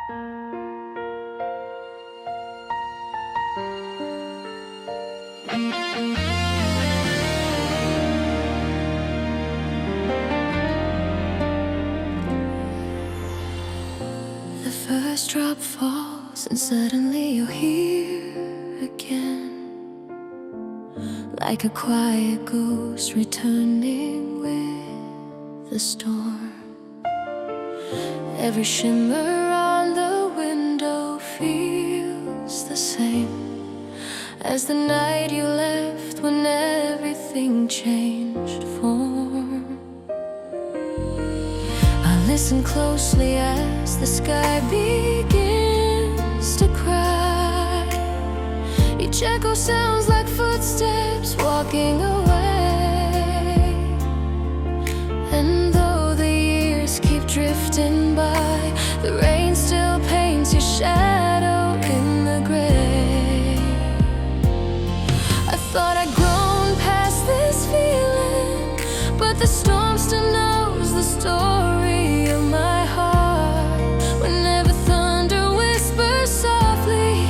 The first drop falls and suddenly you're here again, like a quiet ghost returning with the storm. Every shimmer on the window feels the same as the night you left, when everything changed form. I listen closely as the sky begins to cry. Each echo sounds like footsteps walking away. And though the years keep drifting by, the rain still paints your shadow in the gray. I thought I'd grown past this feeling, but the storm still knows the story of my heart. Whenever thunder whispers softly,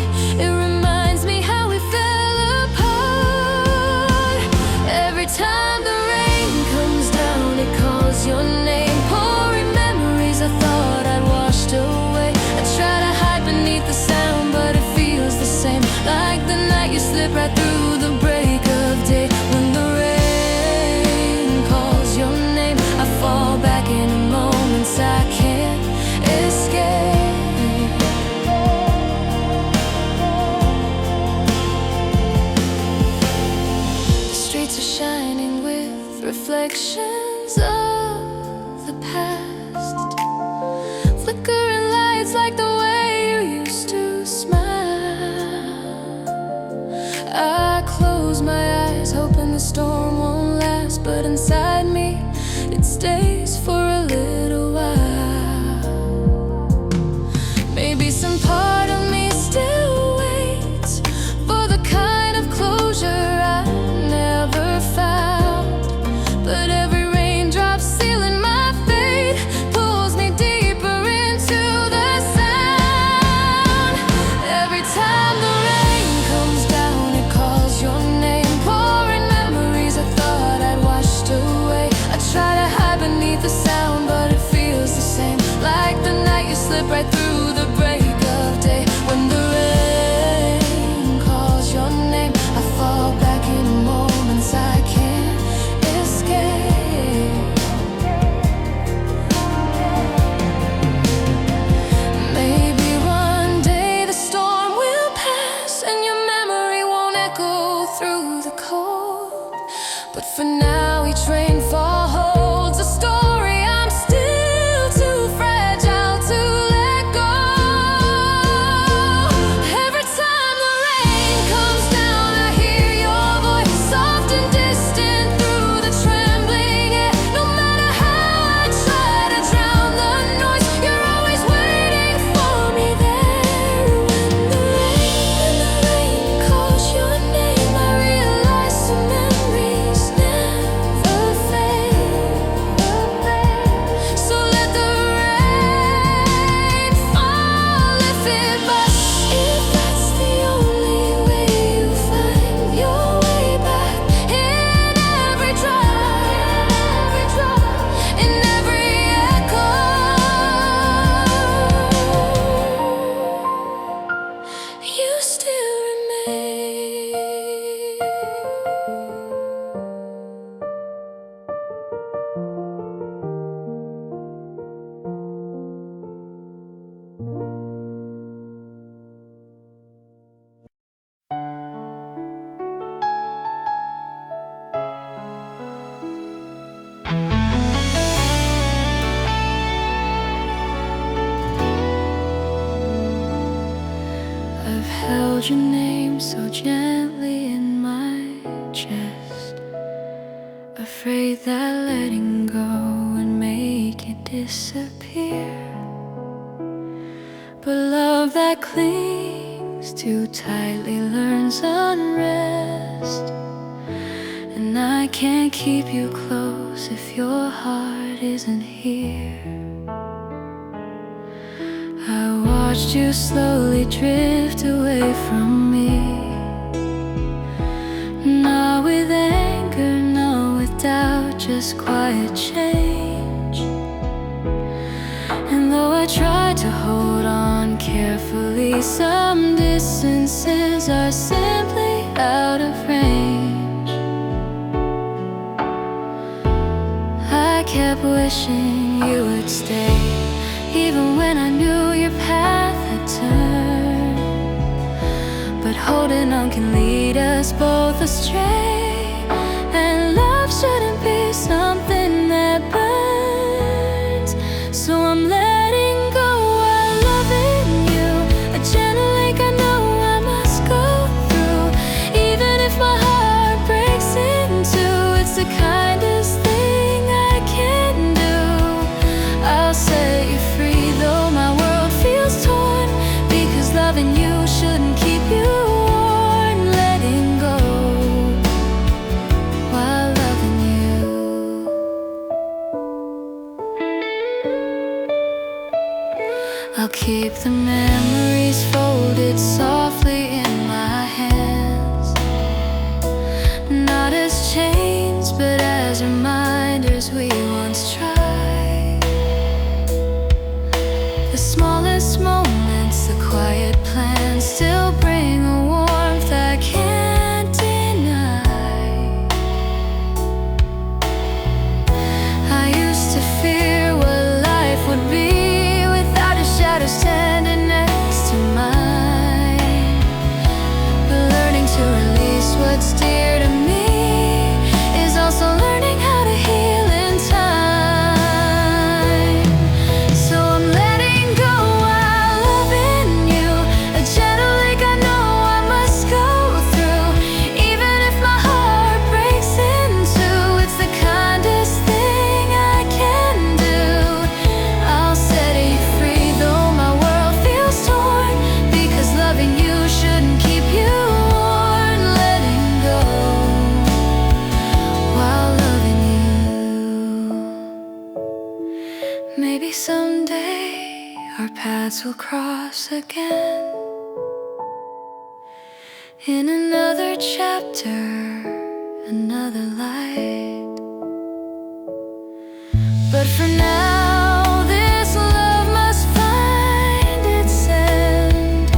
it reminds me how we fell apart. Every time the rain comes down, it calls your name, pouring memories I thought I'd washed away. I try to hide beneath the sound, but it feels the same, like the night you slip right through the break of day. When the rain calls your name, I fall back in moments I can't escape. The streets are shining with reflections of the past, flickering lights like the way you used to smile. I close my eyes hoping the storm won't last, but inside me it stays for a little while. Maybe some part of me still waits for the kind of closure I never found, but every raindrop sealing my fate pulls me deeper into the sound. Every time the rain comes down, it calls your name, pouring memories I thought I'd washed away. I try to hide beneath the sound, but it feels the same, like the night you slip right through the break of day. When the rain calls your name, I fall back in moments I can't escape. Maybe one day the storm will pass and your memory won't echo through the cold, but for now each rainfall holds a story I'm still too fragile to let go. Every time the rain comes down, I hear your voice, soft and distant through the trembling air. No matter how I try to drown the noise, you're always waiting for me there. When the rain calls your name, I realize some memories never fade. So let the rain fall if it must, if that's the only way you find your way back. In every drop, in every echo, you still remain. I've held your name so gently in my chest, afraid that letting go would make it disappear. But love that clings too tightly learns unrest, and I can't keep you close if your heart isn't here. I watch watched you slowly drift away from me. Not with anger, not with doubt, just quiet change. And though I tried to hold on carefully, some distances are simply out of range. I kept wishing you would stay, even when I knew your path had turned. But holding on can lead us both astray, and love shouldn't be something that burns. So I'm letting go while loving you, a gentle lake I know I must go through. Even if my heart breaks in two, it's the kindest thing I can do. I'll set you free though my world feels torn, because loving you shouldn't keep you worn. Letting go while loving you. I'll keep the memories folded softly in my hands, not as chains but as reminders we once tried. The smallest moments, the quiet plans, still bring a warmth I can't deny. I used to fear what life would be without a shadow standing next to mine. But learning to release what's dear to me is also learning how to heal in time. So I'm letting go while loving you, a gentle lake I know I must go through. Even if my heart breaks in two, it's the kindest thing I can do. I'll set you free though my world feels torn, because loving you shouldn't keep you worn. Letting go while loving you. Maybe someday our paths will cross again, in another chapter, another light. But for now, this love must find its end,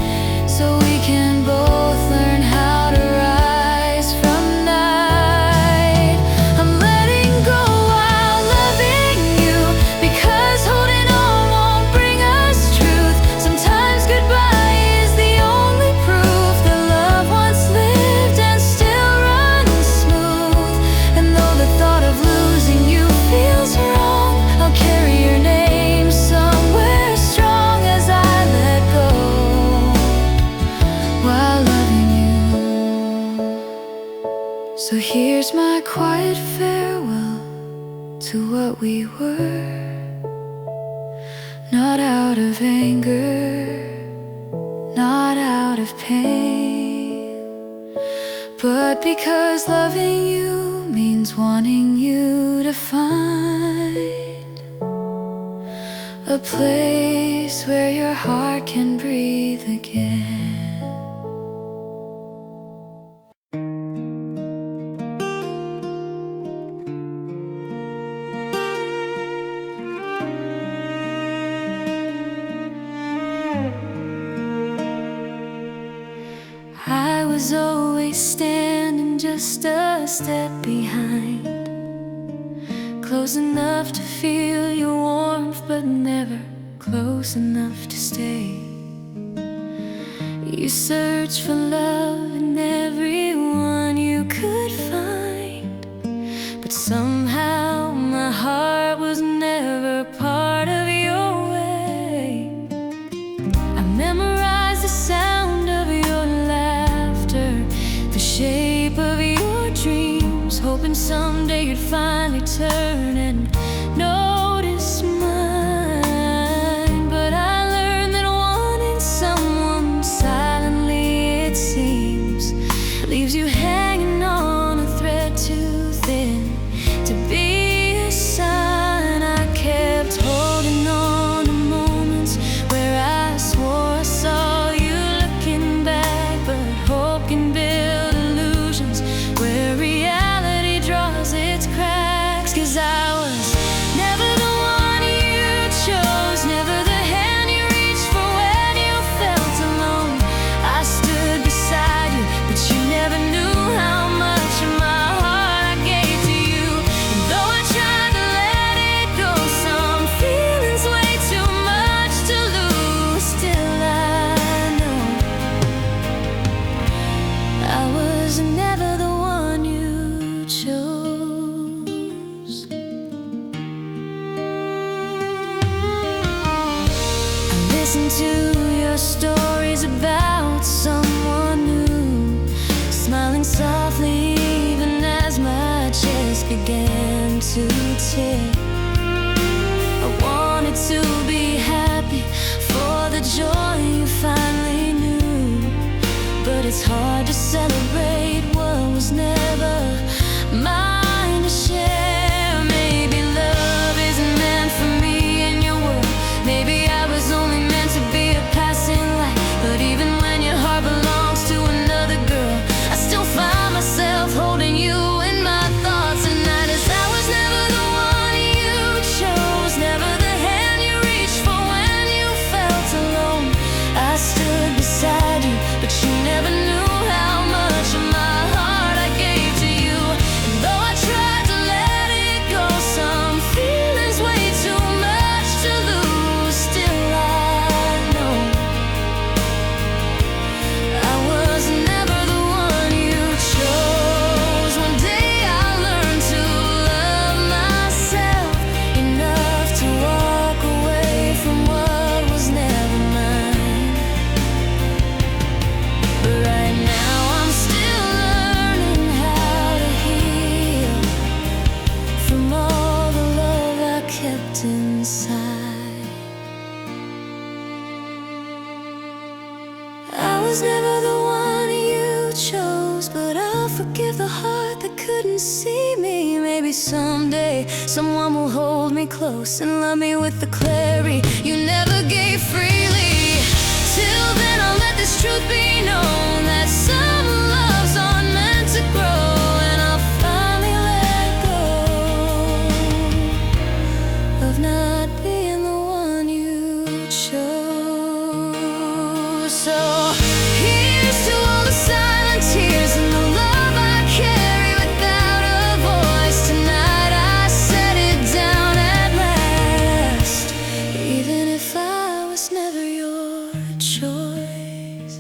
so we can both learn how to rise from night. I'm letting go while loving you, because holding on won't bring us truth. Sometimes goodbye is the only proof that love once lived and still runs smooth. And though the thought of losing you feels wrong, I'll carry your name somewhere strong as I let go while loving you. So here's my quiet farewell to what we were, not out of anger, not out of pain, but because loving you means wanting you to find a place where your heart can breathe again. I was always standing just a step behind, close enough to feel your warmth, but never close enough to stay. You searched for love in everyone you could find, but somehow my heart was never part of your way. I memorized the sound of your laughter, the shape of your dreams, hoping someday you'd finally turn and notice mine. But I learned that wanting someone silently, it seems, leaves you hanging on a thread too thin to be a sign. I kept holding on to moments where I swore listen to your stories about someone new, smiling softly even as my chest began to tip. I wanted to be happy for the joy you finally knew, but it's hard to celebrate what was never mine to share. Maybe love isn't meant for me in your world. Maybe I was only meant to be a passing light. But even when your heart belongs to another girl, I still find myself holding you in my thoughts at night. As I was never the one you chose, never the hand you reached for when you felt alone. I stood beside you, but you never knew how much of my heart I gave to you. And though I tried to let it go, some feelings way too much to lose. Still I know I was never the one you chose. One day I'll learn to love myself enough to walk away from what was never mine. But right now I'm still learning how to heal from all the love I kept inside. I was never the one you chose, but I'll forgive the heart that couldn't see me. Maybe someday someone will hold me close and love me with the clarity you never gave freely. Till then I'll let this truth be known, that some loves aren't meant to grow. And I'll finally let go of not being the one you chose. So here's to all the silent tears and the love I carry without a voice. Tonight I set it down at last, even if I was never your choice.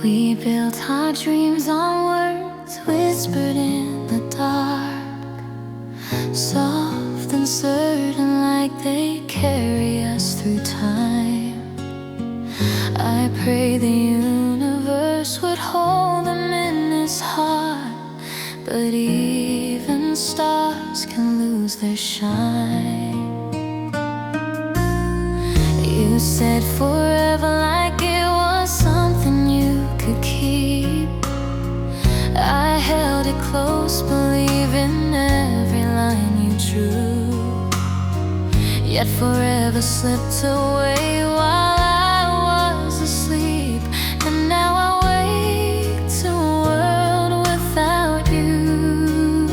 We built our dreams on words whispered in the dark, soft and certain like they carry us through time. I pray the universe would hold them in its heart, but even stars can lose their shine. You said forever like it was something you could keep. I held it close, believing every line you drew, yet forever slipped away while I was asleep. And now I wake to a world without you.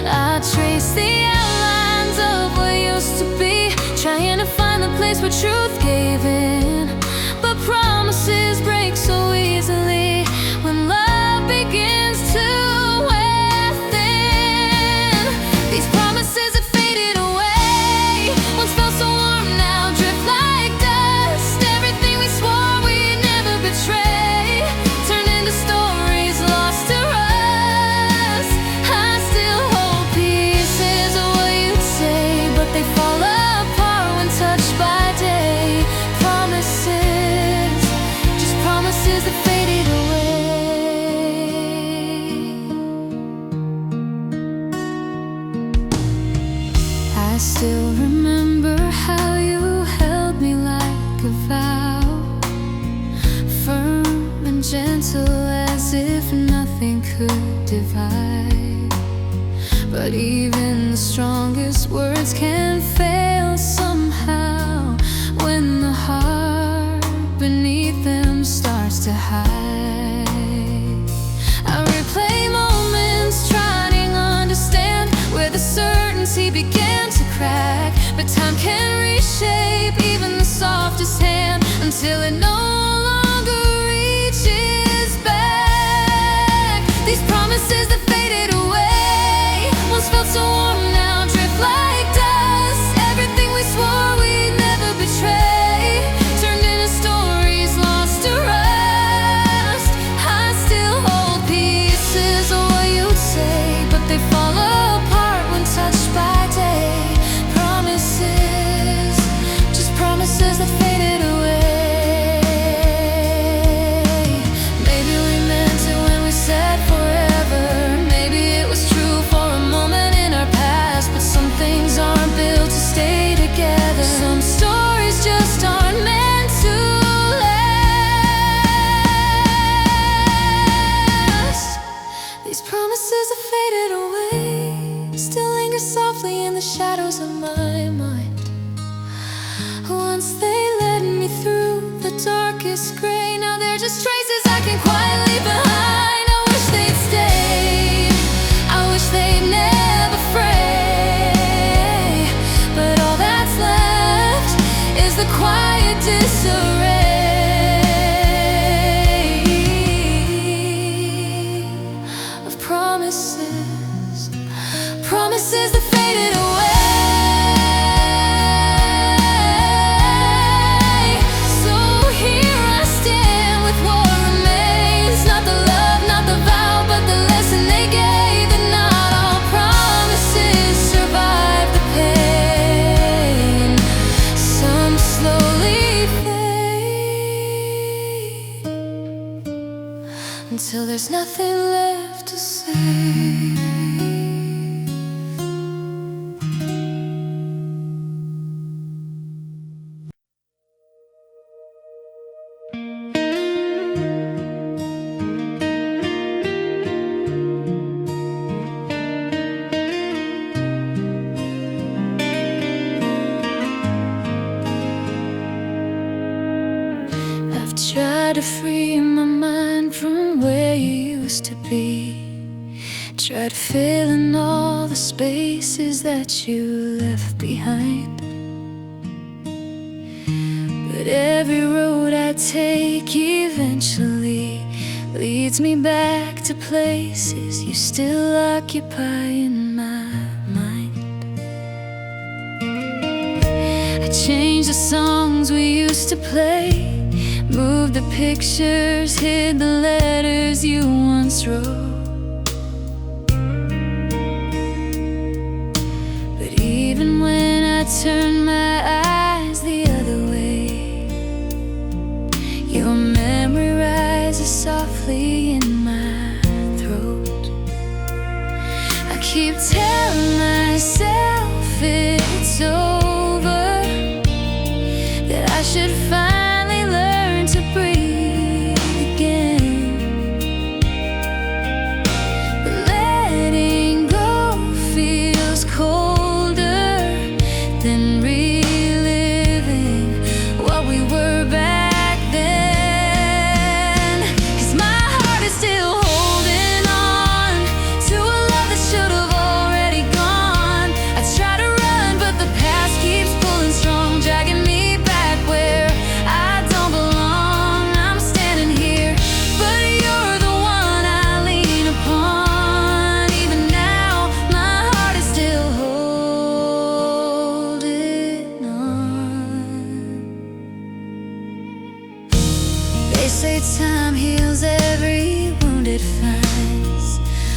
I trace the outlines of what used to be, trying to find the place where truth gave in. But promises break so easily when love begins to wear thin. These promises have faded away, once felt so warm, now drift like dust. Everything we swore we'd never betray turned into stories lost to us. I still hold pieces of what you'd say, but they fall apart when touched by day. Promises, just promises that faded away. I still remember how you held me like a vow, firm and gentle as if nothing could divide. But even the strongest words can fail somehow when the heart beneath them starts to hide. I but time can reshape even the softest hand until it no longer reaches back. These promises that faded away once felt so warm, now drift like dust. Everything we swore we'd never betray turned into stories lost to rust. I still hold pieces of what you'd say, but they fall apart when touched by day. Promises, just promises that faded away. Maybe we meant it when we said forever. Maybe it was true for a moment in our past, but some things aren't built to stay together. Some stories just aren't meant to last. These promises have faded away, still linger softly in the shadows of my mind. Once they led me through the darkest gray, now they're just traces I can quietly leave behind. I wish they'd stayed, I wish they'd never fray, but all that's left is the quiet disarray of promises, promises that faded away. So here I stand with what remains, not the love, not the vow, but the lesson they gave. That not all promises survive the pain. Some slowly fade until there's nothing left to say. I've tried to free my mind from where you used to be, tried to fill in all the spaces that you left behind. But every road I take eventually leads me back to places you still occupy in my mind. I changed the songs we used to play, moved the pictures, hid the letters you once wrote. But even when I turn my eyes the other way, your memory rises softly in my throat. I keep telling myself it's over, that I should finally learn to breathe again. But letting go feels colder than reliving what we were back then. 'Cause my heart is still holding on to a love that should have already gone. I try to run, but the past keeps pulling strong, dragging me back where I don't belong. I'm standing here, but you're the one I lean upon. Even now, my heart is still holding on. They say time heals every wound it finds,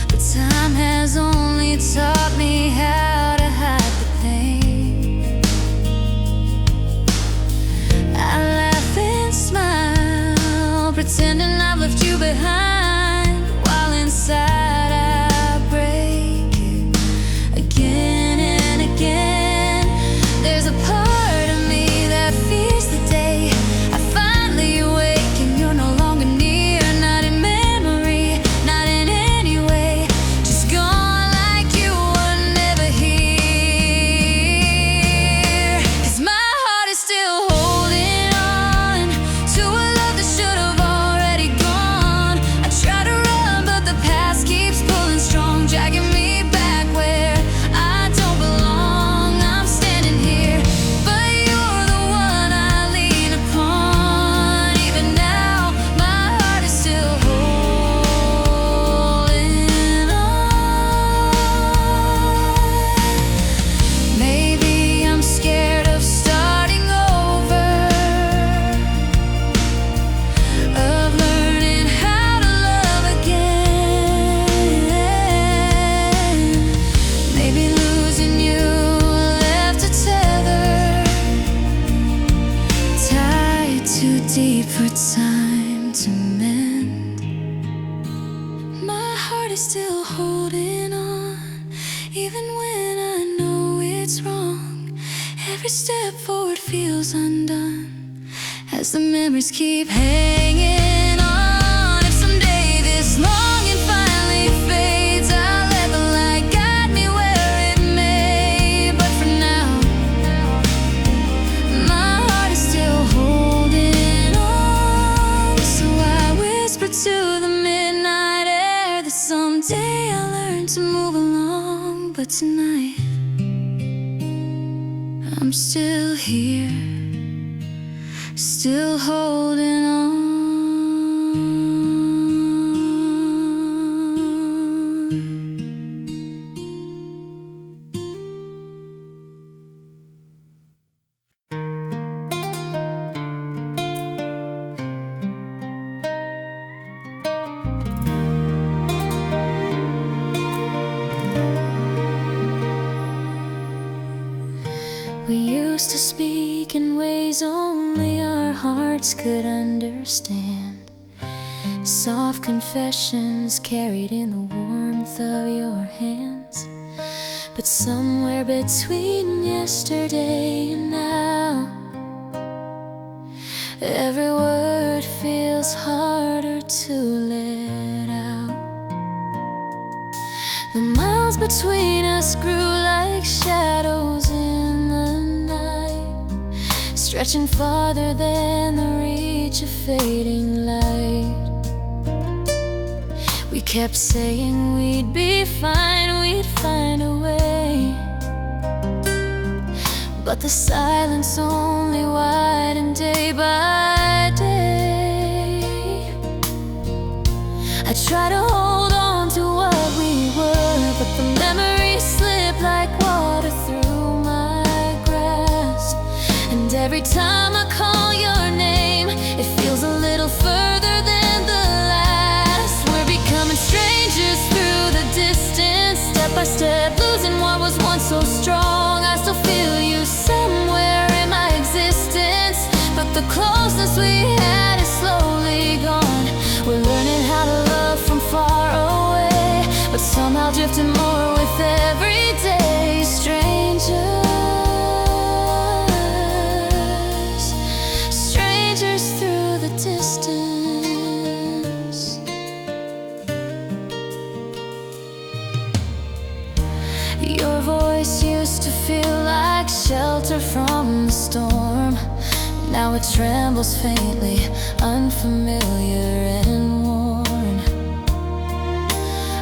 but time has only taught me how to hide the pain. I laugh and smile, pretending I've left you behind, while inside I break it again and again. There's a part of me that fears the day I finally wake and you're no longer near. Not in memory, not in any way, just gone like you heart is still holding on, even when I know it's wrong. Every step forward feels undone as the memories keep hanging on. If someday this longing finally fades, I'll let the light guide me where it may. But for now, my heart is still holding on. So I whisper to the midnight air that someday I'll learn to move along. But tonight, I'm still here, still holding on. We used to speak in ways only our hearts could understand. Soft confessions carried in the warmth of your hands. But somewhere between yesterday and now, every word feels harder to let out. The miles between us grew like shadows in the night, stretching farther than the reach of fading light. We kept saying we'd be fine, we'd find a way, but the silence only widened day by day. I try to hold on to what we were, but the memories slip like water through my grasp. And every time I call your name, it feels a little further than the last. We're becoming strangers through the distance, step by step, losing what was once so strong. I still feel you somewhere in my existence, but the closeness we had is slowly gone. We're learning how to love from far away, but somehow drifting more with every day. Strangers through the distance. Your voice used to feel like shelter from the storm. Now it trembles faintly, unfamiliar and worn.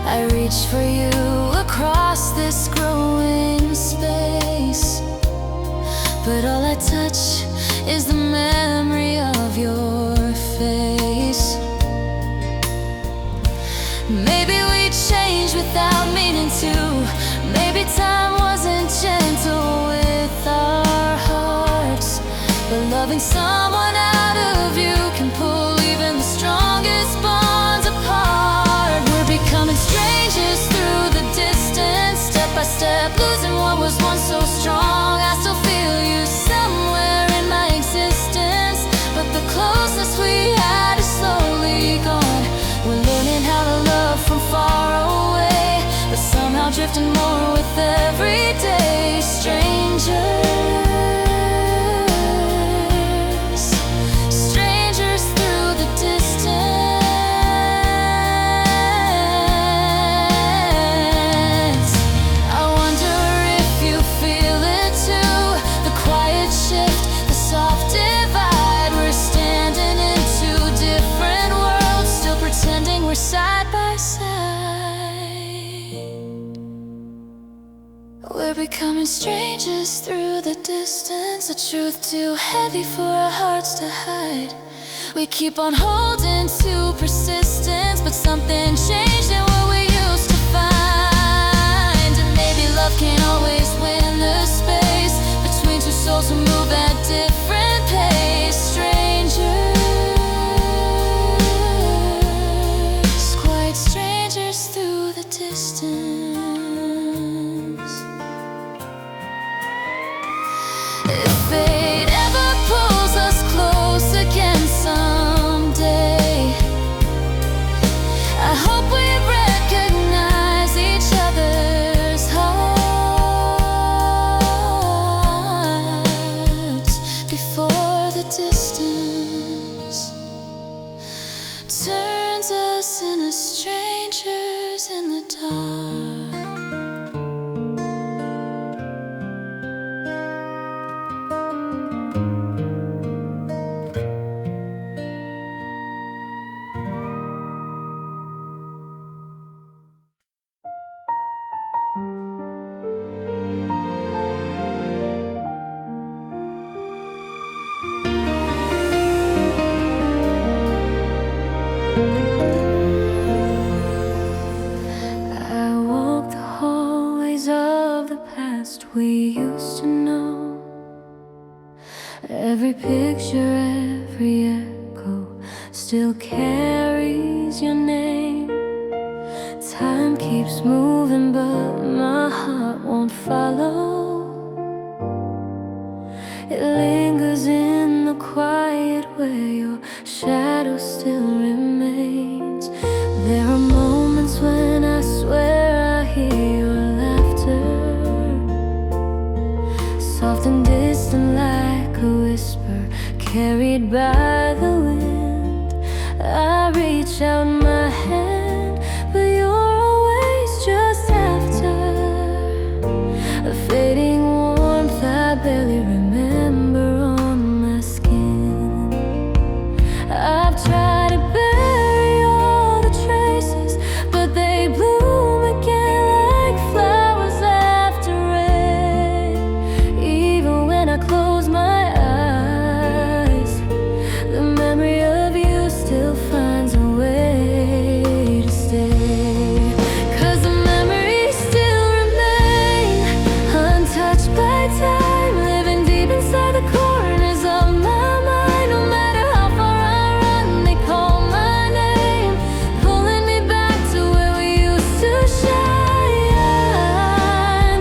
I reach for you across this growing space, but all I touch is the memory of your face. Maybe we changed without meaning to. Maybe time wasn't gentle with our hearts, but loving someone out of you can pull even the strongest bonds apart. We're becoming strangers through the distance, step by step, losing what was once so strong. I still feel you somewhere in my existence, but the closeness we had is slowly gone. We're learning how to love from far away, but somehow drifting more with every day. Strangers through the distance. I wonder if you feel it too, the quiet shift, the soft divide. We're standing in two different worlds, still pretending we're side by side. We're becoming strangers through the distance, a truth too heavy for our hearts to hide. We keep on holding to persistence, but something changed in what we used to find. And maybe love can't always win the space between two souls who move at different pace. Quite strangers through the distance. If fate ever pulls us close again someday, I hope we recognize strangers in the dark. I walk the hallways of the past we used to know. Every picture, every echo still carries your name. Time keeps moving, but my heart won't follow. It lingers in the quiet where your shadow still remains. There are moments when I swear I hear your laughter, soft and distant like a whisper carried by the wind. I reach out my hand, but you're always just after. A fading warmth I barely remember on my skin. I've tried to bury all the traces, but they bloom again like flowers after rain. Even when I close my eyes, the memory of you still finds a way to stay. 'Cause the memories still remain, untouched by time, living deep inside the corners of my mind. No matter how far I run, they call my name, pulling me back to where we used to shine.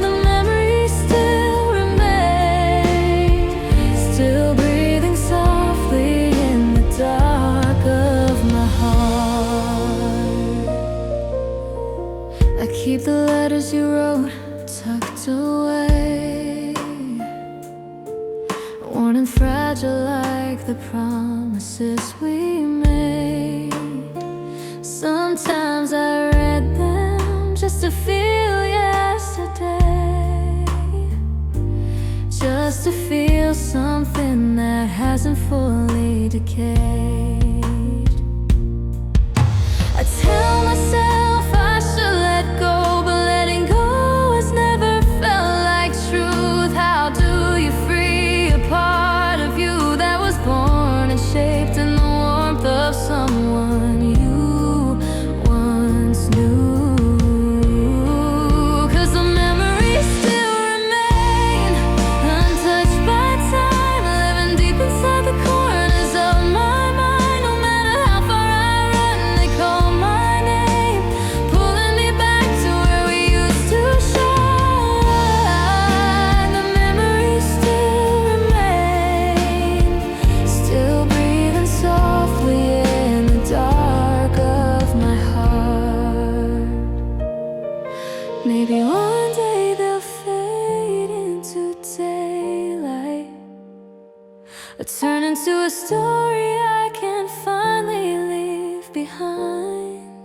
The memories still remain, still breathing softly in the dark of my heart. I keep the letters you wrote tucked away, worn and fragile like the promises we made. Sometimes I read them just to feel yesterday, just to feel something that hasn't fully decayed. I tell myself I should let go, but letting go has never felt like truth. How do you free a part of you that was born and shaped in the warmth of someone you once knew? 'Cause the memories still remain, untouched by time, living deep inside the corners of my mind. No matter how far I run, they call my name, pulling me back to where we used to shine. The memories still remain, still breathing softly in the dark of my heart. Maybe one day they'll fade into daylight, or turn into a story I can finally leave behind.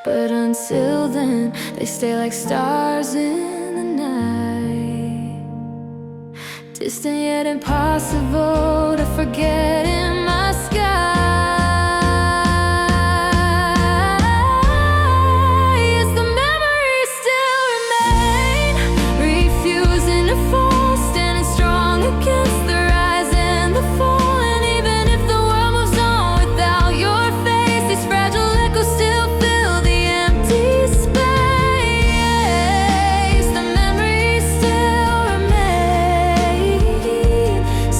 But until then, they stay like stars in the night, distant yet impossible to forget in my sky. Yes, the memories still remain, refusing to fall, standing strong against the rise and the fall. And even if the world moves on without your face, these fragile echoes still fill the empty space. The memories still remain,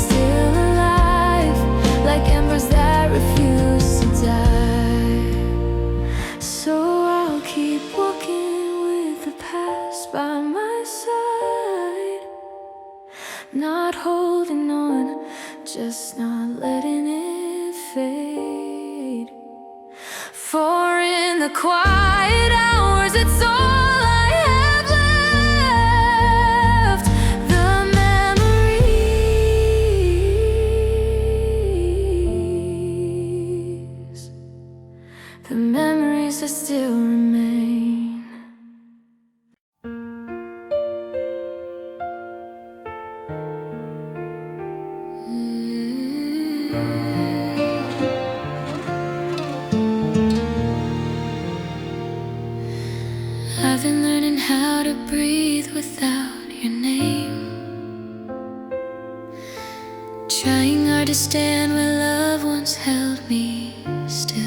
still alive, like embers that refuse to die. So I'll keep walking with the past by my side, not holding on, just not letting it fade. For in the quiet hours, it's all I have left, the memories, the memories. memories that still remain. I've been learning how to breathe without your name, trying hard to stand where love once held me still.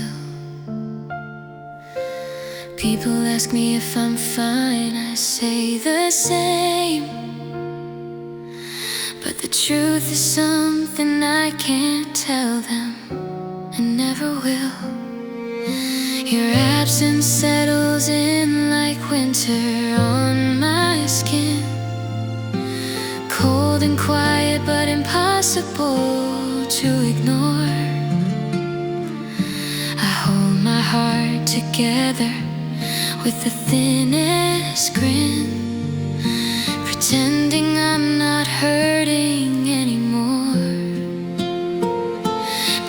People ask me if I'm fine, I say the same, but the truth is something I can't tell them, and never will. Your absence settles in like winter on my skin, cold and quiet but impossible to ignore. I hold my heart together with the thinnest grin, pretending I'm not hurting anymore.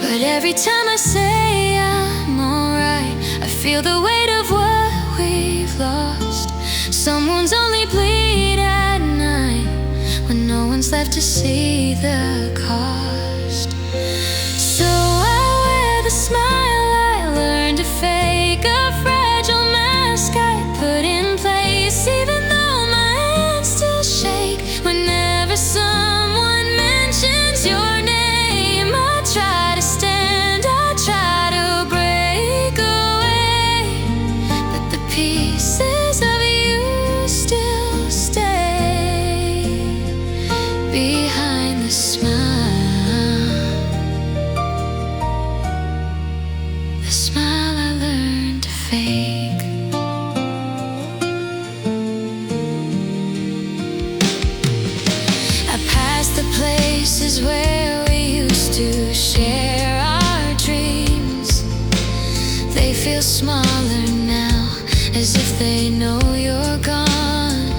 But every time I say I'm alright, I feel the weight of what we've lost. Some wounds only bleed at night, when no one's left to see the cost. So I wear the smile I learned to fake, a fragile mask I put in place, even though my hands still shake whenever someone mentions your name. I try to stand, I try to break away, but the pieces of you still stay behind the smile, the smile I learned to fake. I pass the places where we used to share our dreams. They feel smaller now, as if they know you're gone.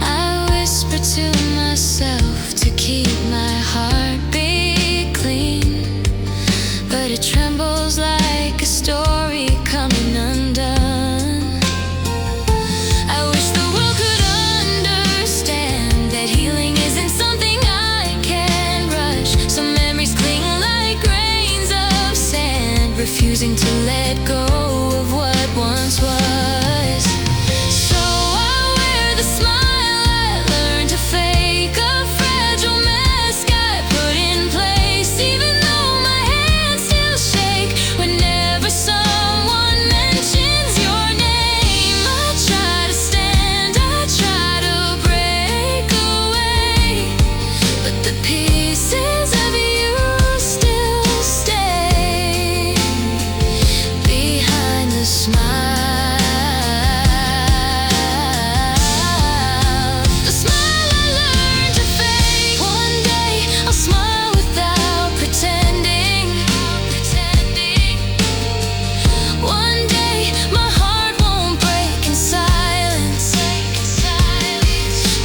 I whisper to myself to keep my heartbeat clean, but it trembles like a story coming undone. I wish the world could understand that healing isn't something I can rush. Some memories cling like grains of sand, refusing to let go of what once was. So I wear the smile I learned to fake, a fragile mask I put in place, even though my hands still shake whenever someone mentions your name. I try to stand, I try to break away, but the pieces of you still stay behind the smile. The smile I learned to fake. One day I'll smile without pretending. One day my heart won't break in silence.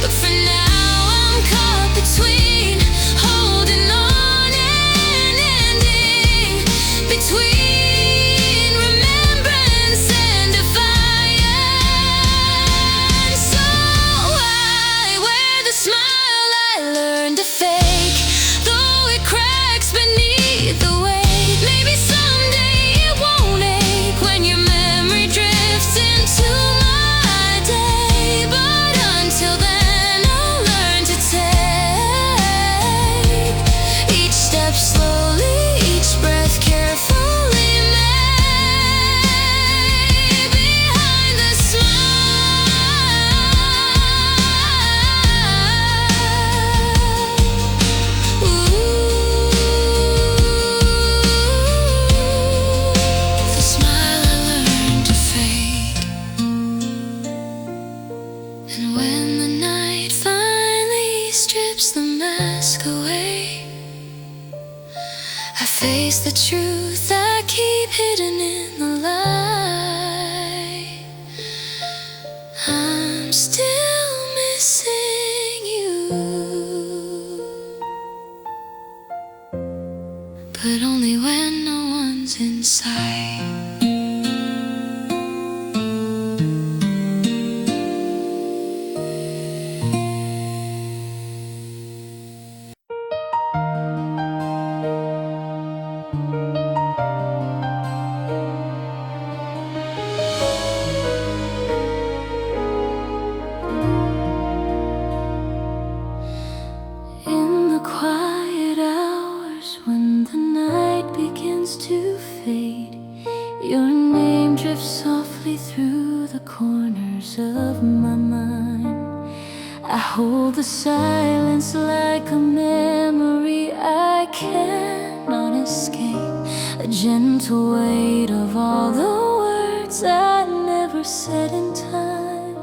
But for now I'm caught between holding on and ending, between remembrance and defiance. So I wear the smile I learned to fake, though it cracks beneath the weight. Maybe someday it won't ache when your memory drifts into my day, but until then I'll learn to take each step slowly, each breath carefully made behind the smile. The smile I learned to fake. And when the night finally strips the mask away, I face the truth I keep hidden in the light. I'm still missing you, but only when no one's in sight. Your name drifts softly through the corners of my mind. I hold the silence like a memory I cannot escape, a gentle weight of all the words I never said in time.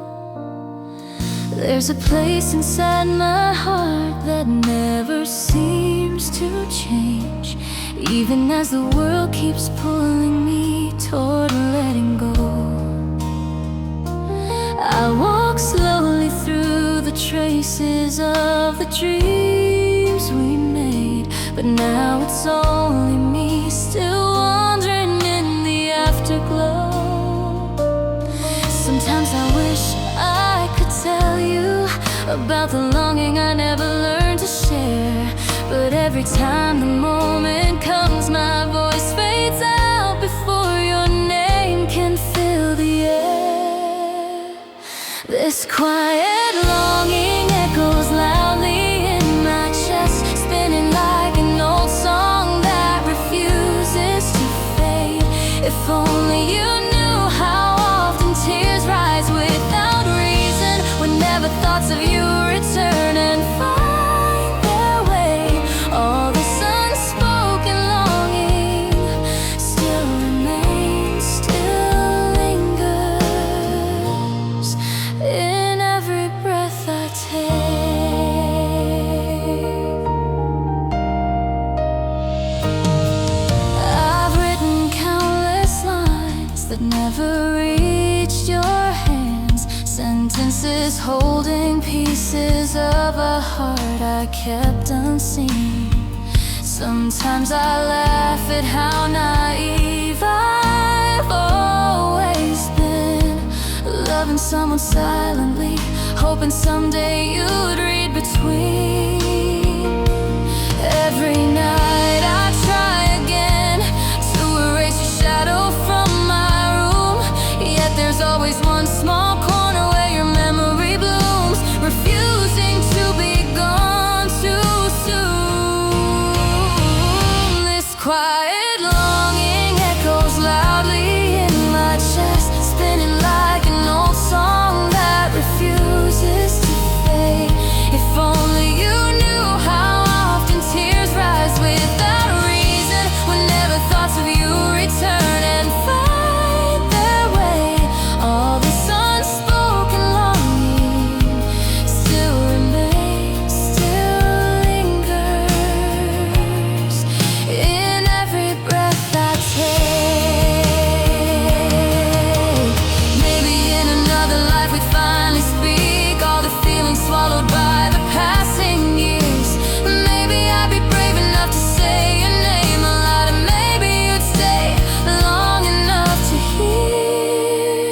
There's a place inside my heart that never seems to change, even as the world keeps pulling me toward letting go. I walk slowly through the traces of the dreams we made, but now it's only me still wandering in the afterglow. Sometimes I wish I could tell you about the longing I never learned to share, but every time the moment comes, my voice fades out before your name can fill the air. This quiet longing echoes loudly in my chest, spinning like an old song that refuses to fade. If only you knew how often tears rise without reason, whenever thoughts of you return and find their way. All this unspoken longing still remains, still lingers in every breath I take. I've written countless lines that never reached your hands, sentences holding pieces of a heart I kept unseen. Sometimes I laugh at how naive I've always been, loving someone silently, hoping someday you'd read between. Every night I try again to erase your shadow from my room, yet there's always one small corner where your memory blooms, refusing to be gone too soon. This quiet longing echoes loudly in my chest, spinning like an old song that refuses to fade. If only you knew how often tears rise without reason, whenever thoughts of you return and find their way. All this unspoken longing still remains, still lingers in every breath I take. Maybe in another life we'd finally speak, all the feelings swallowed by the passing years. Maybe I'd be brave enough to say your name aloud, and maybe you'd stay long enough to hear.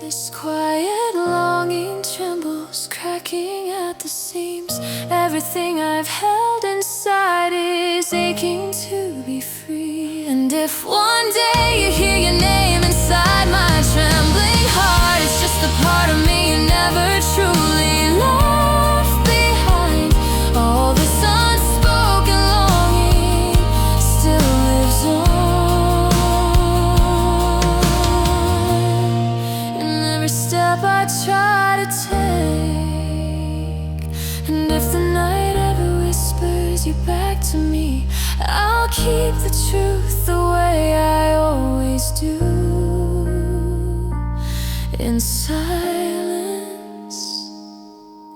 This quiet longing trembles, cracking at the seams. Everything I've held inside is aching to be free. And if one day you hear your name inside my trembling heart, it's just a part of me you never truly left behind. All this unspoken longing still lives on in every step I try to take. And if the night ever whispers you back to me, I'll keep the truth the way I always do, in silence,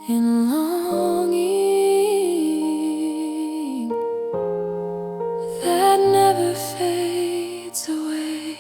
in longing that never fades away.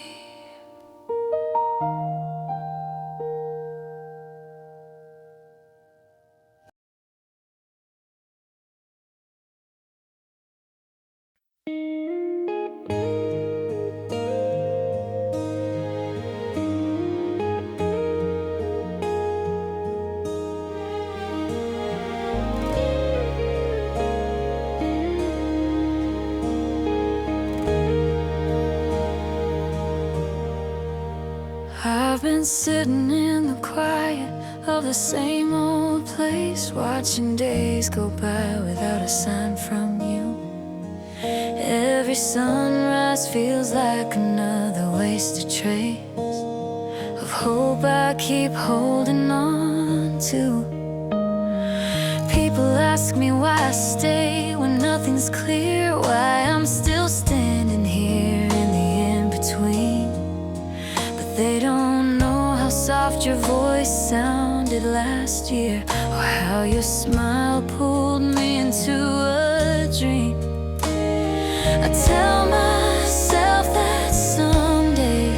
I've been sitting in the quiet of the same old place, watching days go by without a sign from you. Every Every sunrise feels like another wasted trace of hope I keep holding on to. People ask me why I stay when nothing's clear, why I'm still standing here in the in-between. But they don't know how soft your voice sounded last year, or how your smile pulled me into a dream. I tell myself that someday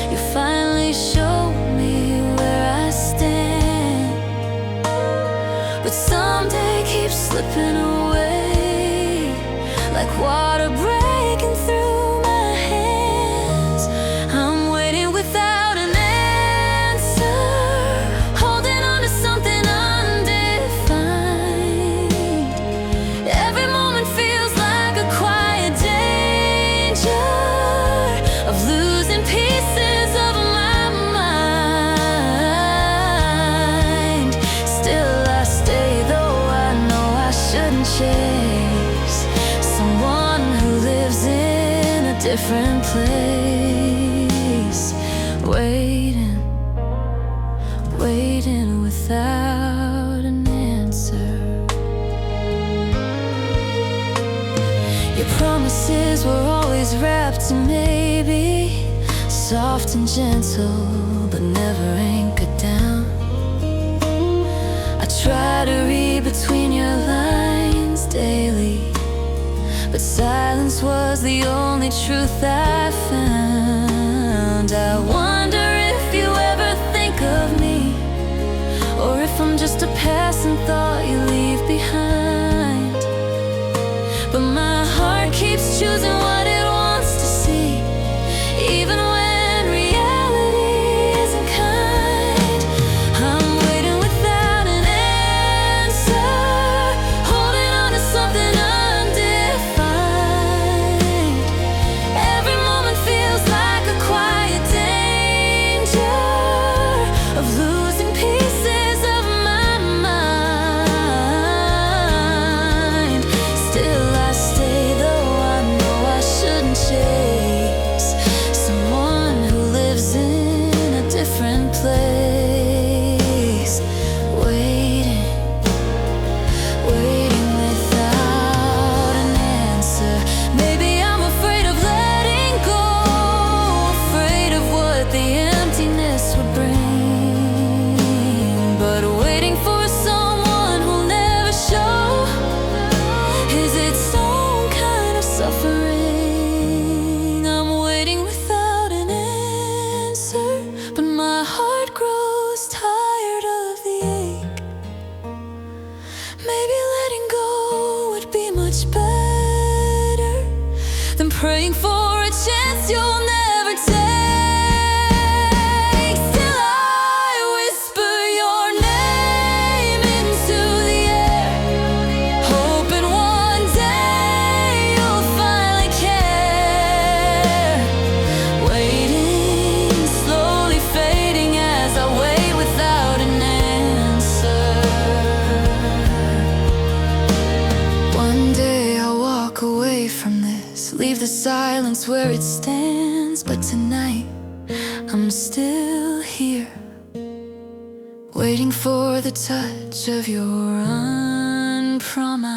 you'll finally show me where I stand, but someday keeps slipping away like water breaking through my hands. I'm waiting without an answer, holding on to something undefined. Every moment feels like a quiet danger of losing pieces of my mind. Still I stay, though I know I shouldn't chase someone who lives in a different place. Waiting, waiting without an answer. Your promises were always wrapped in maybe, soft and gentle, but never anchored down. I try to read between your lines daily, but silence was the only truth I found. I wonder if you ever think of me, or if I'm just a passing thought you leave behind. But my heart keeps choosing what it wants to see, even when reality isn't kind. I'm waiting without an answer, holding on to something undefined. Every moment feels like a quiet danger of losing pieces of my mind. Still I stay, though I know I shouldn't chase someone who lives in a different place. Waiting, waiting without an answer. Maybe I'm afraid of letting go, afraid of what the emptiness would bring. But waiting for someone who'll never show, is its own kind of suffering. I'm waiting without an answer, but my heart grows tired of the ache. Maybe letting go would be much better than praying for a chance you'll never take. Still I whisper your name into the air, hoping one day you'll finally care. Waiting, slowly fading as I wait without an answer. One day I'll walk away from this, leave the silence where it stands. But tonight I'm still here, waiting for the touch of your unpromised